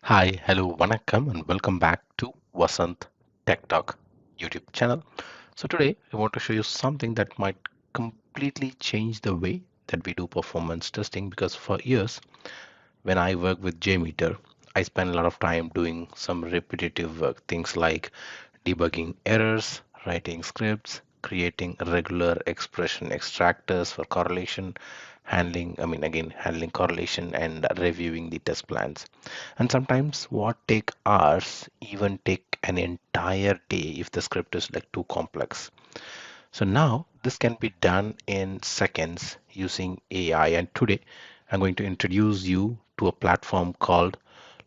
Hi, hello, vanakkam, and welcome back to Vasanth Tech Talk YouTube channel. So today I want to show you something that might completely change the way that we do performance testing because for years when I work with JMeter, I spend a lot of time doing some repetitive work, things like debugging errors, writing scripts, creating regular expression extractors for correlation, handling correlation and reviewing the test plans. And sometimes what take hours even take an entire day if the script is like too complex. So now this can be done in seconds using AI. And today I'm going to introduce you to a platform called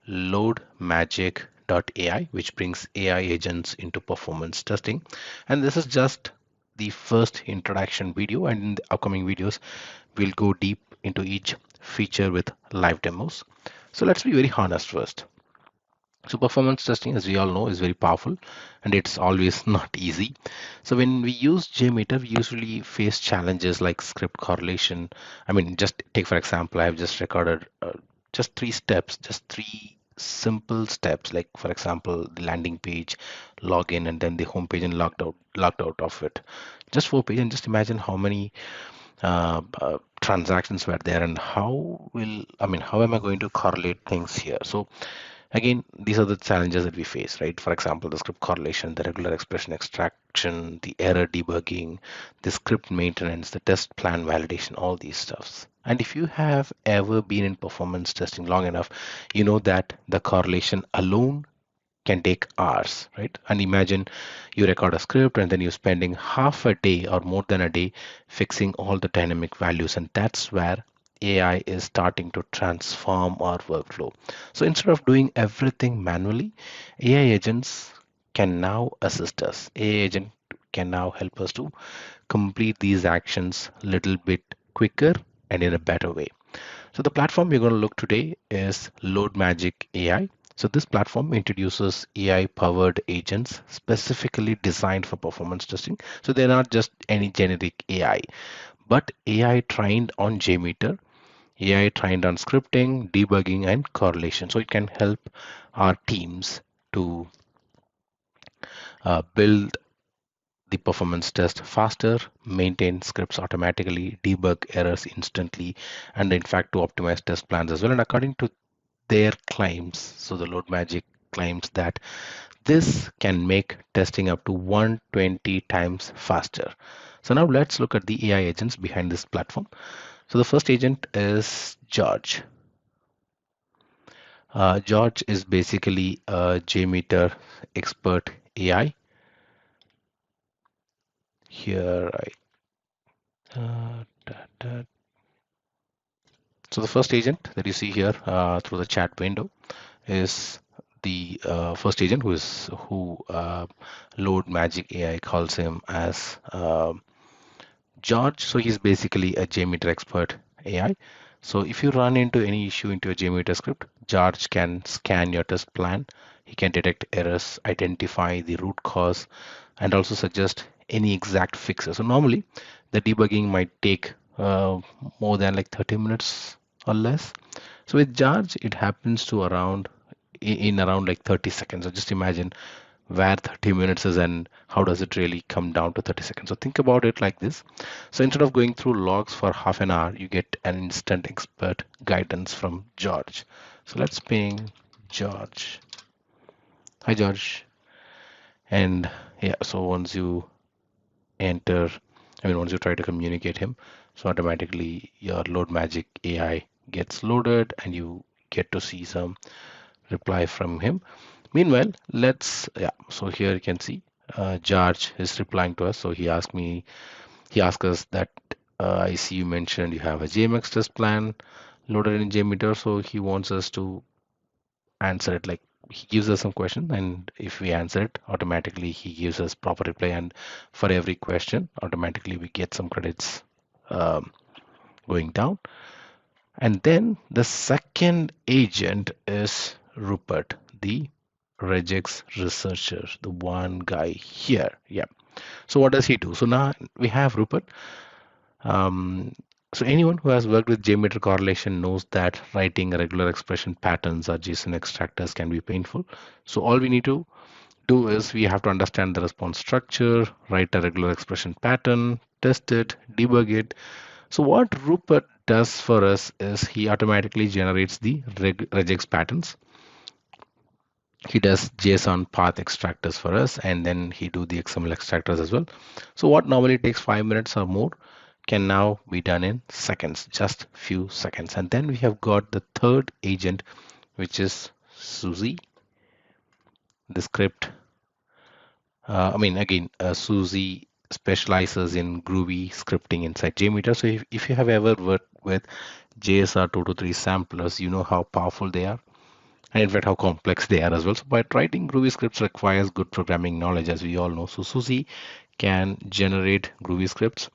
LoadMagic.AI, which brings AI agents into performance testing. And this is just the first introduction video, and in the upcoming videos, we'll go deep into each feature with live demos. So let's be very honest first. So performance testing, as we all know, is very powerful and it's always not easy. So when we use JMeter, we usually face challenges like script correlation. Just take for example, I have just recorded just three steps, just three simple steps, like for example, the landing page, login, and then the home page and logged out of it. Just 4 pages, and just imagine how many transactions were there and how am I going to correlate things here? So again, these are the challenges that we face, right? For example, the script correlation, the regular expression extraction, the error debugging, the script maintenance, the test plan validation, all these stuffs. And if you have ever been in performance testing long enough, you know that the correlation alone can take hours, right? And imagine you record a script and then you're spending half a day or more than a day fixing all the dynamic values. And that's where AI is starting to transform our workflow. So instead of doing everything manually, AI agents can now assist us. AI agent can now help us to complete these actions a little bit quicker and in a better way. So the platform we're going to look today is LoadMagic.AI. So this platform introduces AI-powered agents specifically designed for performance testing. So they're not just any generic AI, but AI trained on JMeter, AI trained on scripting, debugging, and correlation. So it can help our teams to build the performance test faster, maintain scripts automatically, debug errors instantly, and in fact to optimize test plans as well. And according to their claims, so the LoadMagic claims that this can make testing up to 120 times faster. So now let's look at the AI agents behind this platform. So the first agent is George. George is basically a JMeter expert AI. Here so the first agent that you see here through the chat window is the first agent who LoadMagic AI calls him as George. So he's basically a JMeter expert AI. So if you run into any issue into a JMeter script, George can scan your test plan. He can detect errors, identify the root cause, and also suggest any exact fixes. So normally the debugging might take more than like 30 minutes or less. So with George, it happens to around in around like 30 seconds. So just imagine where 30 minutes is and how does it really come down to 30 seconds. So think about it like this. So instead of going through logs for half an hour, you get an instant expert guidance from George. So let's ping George. Hi, George. And yeah, so once you enter, once you try to communicate him, so automatically your LoadMagic AI gets loaded and you get to see some reply from him. Meanwhile, so here you can see George is replying to us. So he asked us that I see you mentioned you have a JMX test plan loaded in JMeter. So he wants us to answer it, like he gives us some question, and if we answer it, automatically he gives us proper reply. And for every question, automatically we get some credits um, going down. And then the second agent is Rupert, the regex researcher, the one guy here. Yeah. So what does he do? So now we have Rupert. Um, So anyone who has worked with JMeter correlation knows that writing regular expression patterns or JSON extractors can be painful. So all we need to do is we have to understand the response structure, write a regular expression pattern, test it, debug it. So what Rupert does for us is he automatically generates the regex patterns. He does JSON path extractors for us, and then he do the XML extractors as well. So what normally takes 5 minutes or more can now be done in seconds, just few seconds. And then we have got the third agent, which is Suzie. The script, Suzie specializes in Groovy scripting inside JMeter. So if you have ever worked with JSR223 samplers, you know how powerful they are, and in fact how complex they are as well. So but writing Groovy scripts requires good programming knowledge, as we all know. So Suzie can generate Groovy scripts.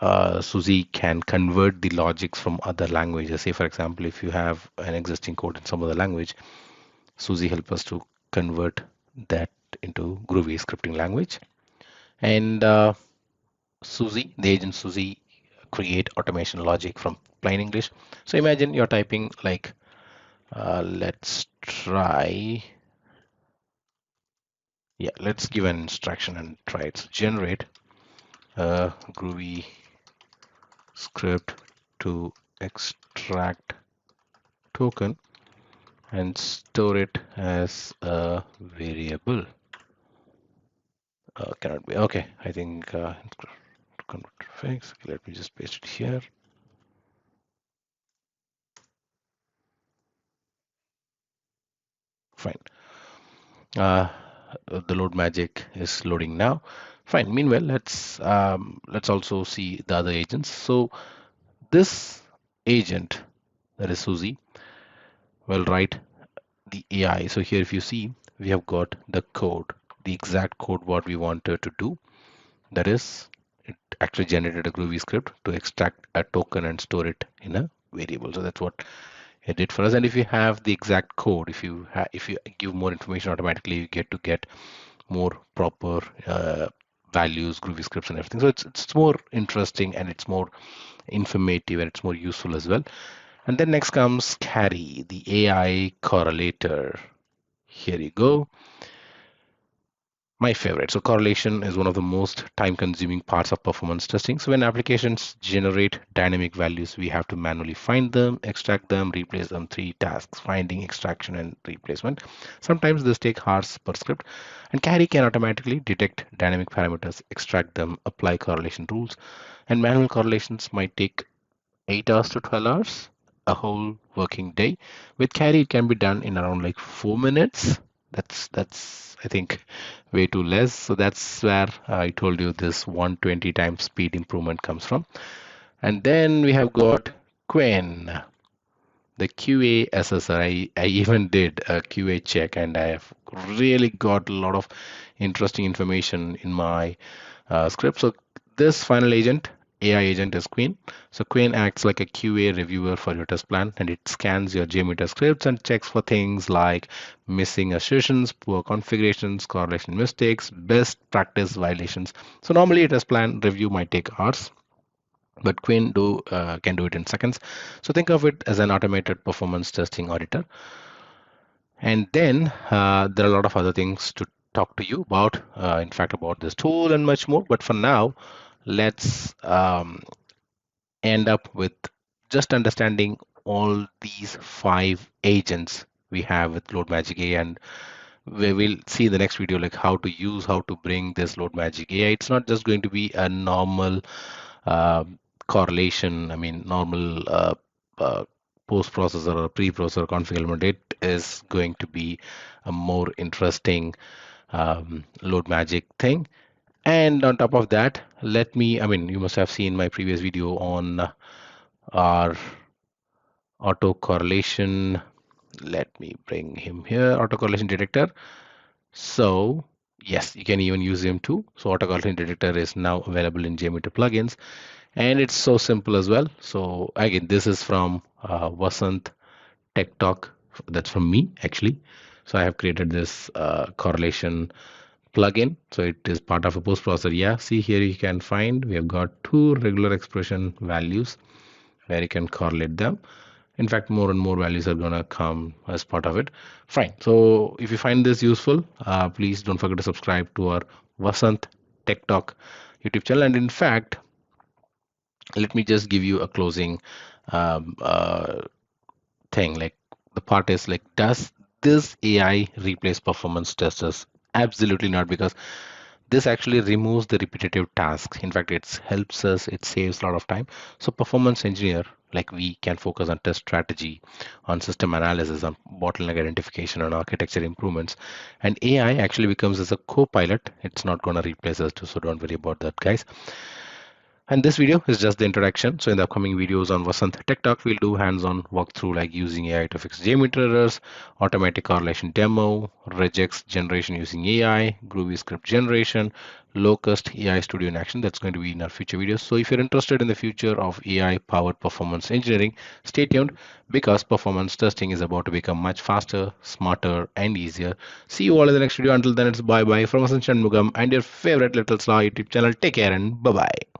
Suzie can convert the logics from other languages. Say, for example, if you have an existing code in some other language, Suzie helps us to convert that into Groovy scripting language. And the agent Suzie, create automation logic from plain English. So imagine you're typing like, let's try, yeah, let's give an instruction and try it. So generate a Groovy script to extract token and store it as a variable. Cannot be. Okay, I think convert fix. Let me just paste it here. Fine. The LoadMagic is loading now. Fine. Meanwhile, let's also see the other agents. So this agent, that is Suzie, will write the AI. So here, if you see, we have got the code, the exact code what we wanted to do. That is, it actually generated a Groovy script to extract a token and store it in a variable. So that's what it did for us. And if you have the exact code, if you give more information, automatically you get more proper values, Groovy scripts, and everything. So it's more interesting, and it's more informative, and it's more useful as well. And then next comes Carry, the AI correlator. Here you go. My favorite. So correlation is one of the most time-consuming parts of performance testing. So when applications generate dynamic values, we have to manually find them, extract them, replace them. 3 tasks: finding, extraction, and replacement. Sometimes this take hours per script. And Carry can automatically detect dynamic parameters, extract them, apply correlation rules. And manual correlations might take 8 hours to 12 hours, a whole working day. With Carry, it can be done in around like 4 minutes. That's I think way too less. So that's where I told you this 120 times speed improvement comes from. And then we have got Quinn, the QA assessor. I even did a QA check, and I have really got a lot of interesting information in my script. So this final agent, AI agent, is Quinn. So Quinn acts like a QA reviewer for your test plan, and it scans your JMeter scripts and checks for things like missing assertions, poor configurations, correlation mistakes, best practice violations. So normally a test plan review might take hours, but Quinn can do it in seconds. So think of it as an automated performance testing auditor. And then there are a lot of other things to talk to you about, in fact, about this tool and much more. But for now, let's end up with just understanding all these 5 agents we have with LoadMagic.AI, and we will see in the next video like how to bring this LoadMagic.AI. It's not just going to be a normal uh, correlation, normal post processor or pre-processor config element. It is going to be a more interesting load magic thing. And on top of that, you must have seen my previous video on our auto correlation. Let me bring him here, auto correlation detector. So yes, you can even use him too. So auto correlation detector is now available in JMeter plugins, and it's so simple as well. So again, this is from Vasanth Tech Talk. That's from me actually. So I have created this correlation plugin. So it is part of a post processor. Yeah, see here you can find we have got two regular expression values where you can correlate them. In fact, more and more values are gonna come as part of it. Fine. So if you find this useful, please don't forget to subscribe to our Vasanth Tech Talk YouTube channel. And in fact, let me just give you a closing um, uh, thing. Like the part is like, does this AI replace performance testers? Absolutely not, because this actually removes the repetitive tasks. In fact, it helps us, it saves a lot of time. So performance engineer like we can focus on test strategy, on system analysis, on bottleneck identification, on architecture improvements. And AI actually becomes as a co-pilot. It's not going to replace us too, so don't worry about that, guys. And this video is just the introduction. So in the upcoming videos on Vasanth Tech Talk, we'll do hands-on walkthrough like using AI to fix JMeter errors, automatic correlation demo, regex generation using AI, Groovy script generation, low-cost AI studio in action. That's going to be in our future videos. So if you're interested in the future of AI-powered performance engineering, stay tuned, because performance testing is about to become much faster, smarter, and easier. See you all in the next video. Until then, it's bye-bye from Vasanth Mugam and your favorite Little Slaw YouTube channel. Take care and bye-bye.